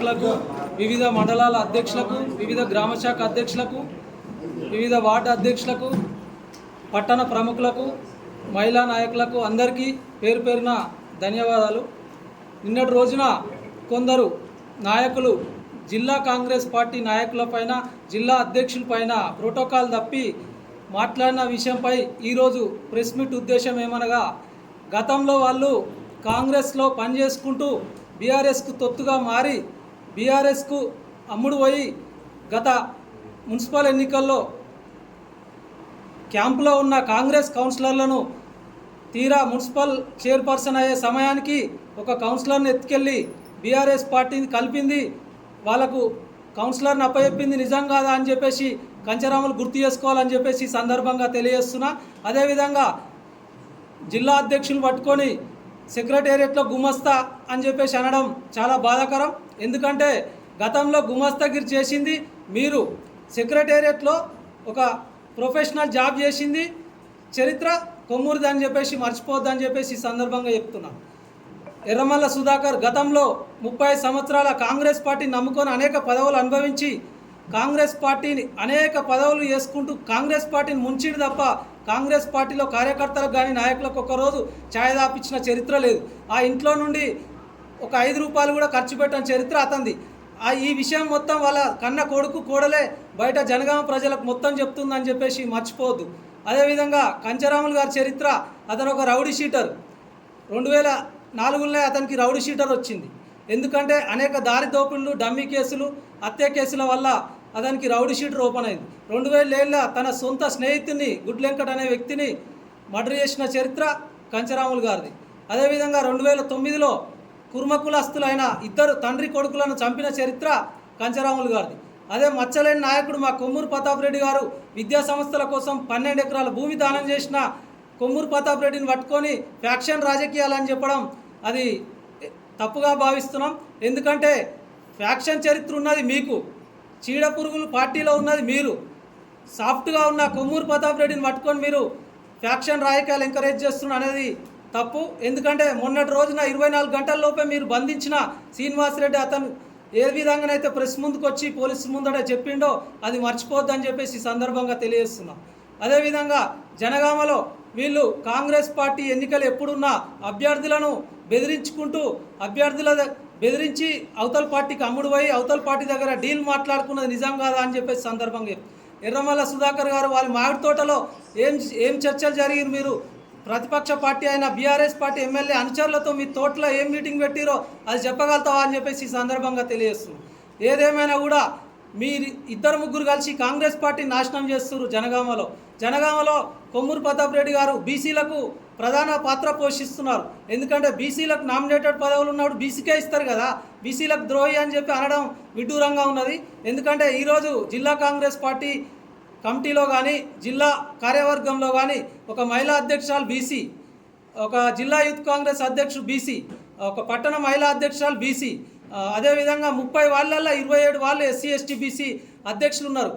నాయకులకు, వివిధ మండలాల అధ్యక్షులకు, వివిధ గ్రామ శాఖ అధ్యక్షులకు, వివిధ వార్డు అధ్యక్షులకు, పట్టణ ప్రముఖులకు, మహిళా నాయకులకు అందరికీ పేరు పేరున ధన్యవాదాలు. నిన్నటి రోజున కొందరు నాయకులు జిల్లా కాంగ్రెస్ పార్టీ నాయకులపైన, జిల్లా అధ్యక్షులపైన ప్రోటోకాల్ తప్పి మాట్లాడిన విషయంపై ఈరోజు ప్రెస్ మీట్ ఉద్దేశం ఏమనగా, గతంలో వాళ్ళు కాంగ్రెస్లో పనిచేసుకుంటూ బీఆర్ఎస్కు తొత్తుగా మారి బీఆర్ఎస్కు అమ్ముడు పోయి గత మున్సిపల్ ఎన్నికల్లో క్యాంపులో ఉన్న కాంగ్రెస్ కౌన్సిలర్లను తీరా మున్సిపల్ చైర్పర్సన్ అయ్యే సమయానికి ఒక కౌన్సిలర్ని ఎత్తుకెళ్ళి బీఆర్ఎస్ పార్టీని కలిపింది, వాళ్ళకు కౌన్సిలర్ని అప్పచెప్పింది నిజం కాదా అని చెప్పేసి కంచరాములు గుర్తు చేసుకోవాలని చెప్పేసి సందర్భంగా తెలియజేస్తున్నా. అదేవిధంగా జిల్లా అధ్యక్షులు పట్టుకొని సెక్రటేరియట్లో గుమస్తా అని చెప్పేసి అనడం చాలా బాధాకరం. ఎందుకంటే గతంలో గుమస్తాగిరి చేసింది మీరు, సెక్రటేరియట్లో ఒక ప్రొఫెషనల్ జాబ్ చేసింది చరిత్ర కొమ్మూరిది అని చెప్పేసి మర్చిపోద్దని చెప్పేసి ఈ సందర్భంగా చెప్తున్నాను. ఎర్రమల్ల సుధాకర్ గతంలో 30 సంవత్సరాల కాంగ్రెస్ పార్టీని నమ్ముకొని అనేక పదవులు అనుభవించి కాంగ్రెస్ పార్టీని అనేక పదవులు చేసుకుంటూ కాంగ్రెస్ పార్టీని ముంచిడు తప్ప కాంగ్రెస్ పార్టీలో కార్యకర్తలకు కానీ నాయకులకు ఒక్కరోజు ఛాయ్ దాపించిన చరిత్ర లేదు. ఆ ఇంట్లో నుండి ఒక 5 రూపాయలు కూడా ఖర్చు పెట్టిన చరిత్ర అతనిది. ఈ విషయం మొత్తం వాళ్ళ కన్న కొడుకు కోడలే బయట జనగామ ప్రజలకు మొత్తం చెప్తుందని చెప్పేసి మర్చిపోవద్దు. అదేవిధంగా కంచరాములు గారి చరిత్ర, అతను ఒక రౌడీ షీటర్. 2004లోనే అతనికి రౌడీ షీటర్ వచ్చింది. ఎందుకంటే అనేక దారి దోపిళ్ళు, డమ్మీ కేసులు, హత్య కేసుల వల్ల అతనికి రౌడీ షీటర్ ఓపెన్ అయింది. 2000 తన సొంత స్నేహితుడిని గుడ్లెంకట్ అనే వ్యక్తిని మర్డర్ చేసిన చరిత్ర కంచరాములు గారిది. అదేవిధంగా 2009లో కుర్మకులస్తులైన 2 తండ్రి కొడుకులను చంపిన చరిత్ర కంచరాములు గారిది. అదే మచ్చలేని నాయకుడు మా కొమ్మూరు ప్రతాప్ రెడ్డి గారు విద్యా సంస్థల కోసం 12 ఎకరాల భూమి దానం చేసిన కొమ్మూరు ప్రతాప్ రెడ్డిని పట్టుకొని ఫ్యాక్షన్ రాజకీయాలని చెప్పడం అది తప్పుగా భావిస్తున్నాం. ఎందుకంటే ఫ్యాక్షన్ చరిత్ర ఉన్నది మీకు, చీడపురుగులు పార్టీలో ఉన్నది మీరు. సాఫ్ట్గా ఉన్న కొమ్మూరు ప్రతాప్ రెడ్డిని పట్టుకొని మీరు ఫ్యాక్షన్ రాజకీయాలు ఎంకరేజ్ చేస్తున్నారు అనేది తప్పు. ఎందుకంటే మొన్నటి రోజున 24 గంటల లోపే మీరు బంధించిన శ్రీనివాసరెడ్డి అతను ఏ విధంగానైతే ప్రెస్ ముందుకు వచ్చి పోలీసు ముందట చెప్పిండో అది మర్చిపోద్దని చెప్పేసి సందర్భంగా తెలియజేస్తున్నాం. అదేవిధంగా జనగామలో వీళ్ళు కాంగ్రెస్ పార్టీ ఎన్నికలు ఎప్పుడున్నా అభ్యర్థులను బెదిరించుకుంటూ బెదిరించి అవతల పార్టీకి అమ్ముడు పోయి అవతల పార్టీ దగ్గర డీల్ మాట్లాడుకున్నది నిజం కాదా అని చెప్పేసి సందర్భంగా ఎర్రమల్ల సుధాకర్ గారు వాళ్ళ మామిడి తోటలో ఏం చర్చలు జరిగిరు, మీరు ప్రతిపక్ష పార్టీ అయిన బీఆర్ఎస్ పార్టీ ఎమ్మెల్యే అనుచరులతో మీ తోటలో ఏం మీటింగ్ పెట్టిరో అది చెప్పగలుగుతావా అని చెప్పేసి ఈ సందర్భంగా తెలియజేస్తుంది. ఏదేమైనా కూడా మీరు 2-3 కలిసి కాంగ్రెస్ పార్టీని నాశనం చేస్తున్నారు. జనగామలో కొమ్మూరు ప్రతాప్ రెడ్డి గారు బీసీలకు ప్రధాన పాత్ర పోషిస్తున్నారు. ఎందుకంటే బీసీలకు నామినేటెడ్ పదవులు ఉన్నప్పుడు బీసీకే ఇస్తారు కదా, బీసీలకు ద్రోహి అని చెప్పి అనడం విడ్డూరంగా ఉన్నది. ఎందుకంటే ఈరోజు జిల్లా కాంగ్రెస్ పార్టీ కమిటీలో కానీ జిల్లా కార్యవర్గంలో కానీ ఒక మహిళా అధ్యక్షురాలు బీసీ, ఒక జిల్లా యూత్ కాంగ్రెస్ అధ్యక్షుడు బీసీ, ఒక పట్టణ మహిళా అధ్యక్షురాలు బీసీ, అదేవిధంగా 30 వార్డులలో 27 వాళ్ళు ఎస్సీ ఎస్టీ బీసీ అధ్యక్షులు ఉన్నారు.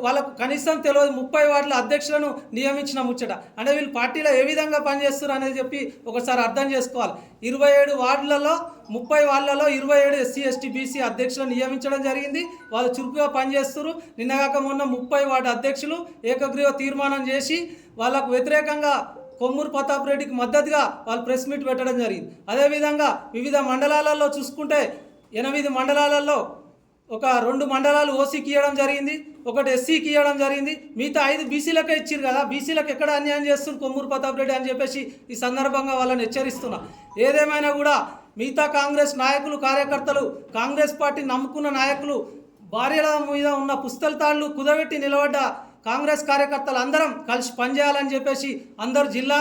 వాళ్ళకు కనీసం తెలియదు 30 వార్డుల అధ్యక్షులను నియమించిన ముచ్చట. అంటే వీళ్ళు పార్టీలో ఏ విధంగా పనిచేస్తారు అనేది చెప్పి ఒకసారి అర్థం చేసుకోవాలి. 27 వార్డులలో 30 వార్డులలో 27 ఎస్సీ ఎస్టీ బీసీ అధ్యక్షులను నియమించడం జరిగింది. వాళ్ళు చురుకుగా పనిచేస్తారు. నిన్నగాక మొన్న 30 వార్డు అధ్యక్షులు ఏకగ్రీవ తీర్మానం చేసి వాళ్ళకు వ్యతిరేకంగా కొమ్మూరు ప్రతాప్ రెడ్డికి మద్దతుగా వాళ్ళు ప్రెస్ మీట్ పెట్టడం జరిగింది. అదేవిధంగా వివిధ మండలాలలో చూసుకుంటే 8 మండలాలలో ఒక 2 మండలాలు ఓసీకి ఇవ్వడం జరిగింది, ఒకటి ఎస్సీకి ఇవ్వడం జరిగింది. మిగతా 5 బీసీలకే ఇచ్చారు కదా, బీసీలకు ఎక్కడ అన్యాయం చేస్తున్నారు కొమ్మూరు ప్రతాప్ రెడ్డి అని చెప్పేసి ఈ సందర్భంగా వాళ్ళని హెచ్చరిస్తున్నా. ఏదేమైనా కూడా మిగతా కాంగ్రెస్ నాయకులు, కార్యకర్తలు, కాంగ్రెస్ పార్టీ నమ్ముకున్న నాయకులు, భార్యల మీద ఉన్న పుస్తల తాళ్లు కుదబెట్టి నిలబడ్డ కాంగ్రెస్ కార్యకర్తలు అందరం కలిసి పనిచేయాలని చెప్పేసి అందరు జిల్లా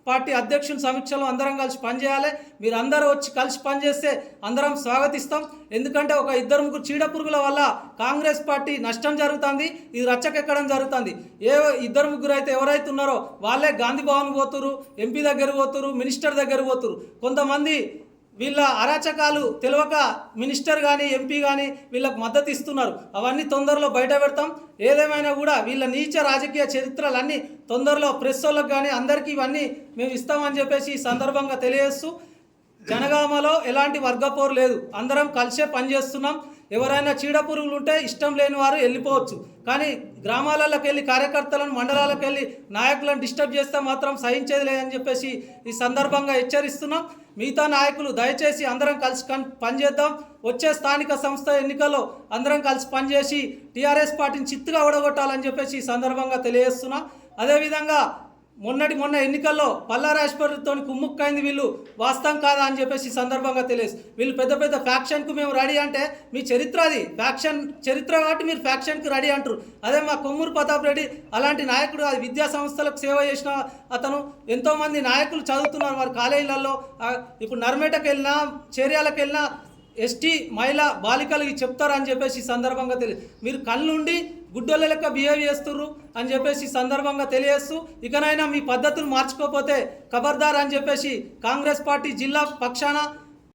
పార్టీ అధ్యక్షుల సమీక్షలో అందరం కలిసి పనిచేయాలి. మీరు అందరూ వచ్చి కలిసి పనిచేస్తే అందరం స్వాగతిస్తాం. ఎందుకంటే ఒక 2-3 చీడపురుగుల వల్ల కాంగ్రెస్ పార్టీ నష్టం జరుగుతుంది, ఇది రచ్చకెక్కడం జరుగుతుంది. 2-3 అయితే ఎవరైతే ఉన్నారో వాళ్ళే గాంధీ భవన్ పోతురు, ఎంపీ దగ్గర పోతురు, మినిస్టర్ దగ్గర పోతురు. కొంతమంది వీళ్ళ అరాచకాలు తెలియక మినిస్టర్ కానీ ఎంపీ కానీ వీళ్ళకు మద్దతు ఇస్తున్నారు. అవన్నీ తొందరలో బయట పెడతాం. ఏదేమైనా కూడా వీళ్ళ నీచ రాజకీయ చరిత్రలన్నీ తొందరలో ప్రెస్ వాళ్ళకు కానీ అందరికీ ఇవన్నీ మేము ఇస్తామని చెప్పేసి ఈ సందర్భంగా తెలియజేస్తూ జనగామలో ఎలాంటి వర్గపోరు లేదు, అందరం కలిసే పనిచేస్తున్నాం. ఎవరైనా చీడపురుగులు ఉంటే ఇష్టం లేని వారు వెళ్ళిపోవచ్చు, కానీ గ్రామాలలోకి వెళ్ళి కార్యకర్తలను మండలాలకు వెళ్ళి నాయకులను డిస్టర్బ్ చేస్తే మాత్రం సహించేది లేదని చెప్పేసి ఈ సందర్భంగా హెచ్చరిస్తున్నాం. మిగతా నాయకులు దయచేసి అందరం కలిసి పనిచేద్దాం. వచ్చే స్థానిక సంస్థ ఎన్నికల్లో అందరం కలిసి పనిచేసి టీఆర్ఎస్ పార్టీని చిత్తుగా ఓడగొట్టాలని చెప్పేసి ఈ సందర్భంగా తెలియజేస్తున్నాం. అదేవిధంగా మొన్న ఎన్నికల్లో పల్లారాజేశ్వరితో కుమ్ముక్కైంది వీళ్ళు వాస్తవం కాదా అని చెప్పేసి సందర్భంగా తెలియదు. వీళ్ళు పెద్ద పెద్ద ఫ్యాక్షన్కు మేము రెడీ అంటే మీ చరిత్ర అది ఫ్యాక్షన్ చరిత్ర కాబట్టి మీరు ఫ్యాక్షన్కి రెడీ అంటారు. అదే మా కొమ్మూరు ప్రతాప్ రెడ్డి అలాంటి నాయకుడు, అది విద్యా సంస్థలకు సేవ చేసిన అతను. ఎంతోమంది నాయకులు చదువుతున్నారు వారి కాలేజీలలో. ఇప్పుడు నర్మేటకు వెళ్ళినా చేర్యాలకు వెళ్ళినా ఎస్టీ మహిళా బాలికలు చెప్తారని చెప్పేసి సందర్భంగా తెలియదు. మీరు కళ్ళుండి గుడ్డోళ్ళ లెక్క బిహేవ్ చేస్తుర్రు అని చెప్పేసి సందర్భంగా తెలియజేస్తూ, ఇకనైనా మీ పద్ధతులు మార్చుకోకపోతే ఖబర్దార్ అని చెప్పేసి కాంగ్రెస్ పార్టీ జిల్లా పక్షాన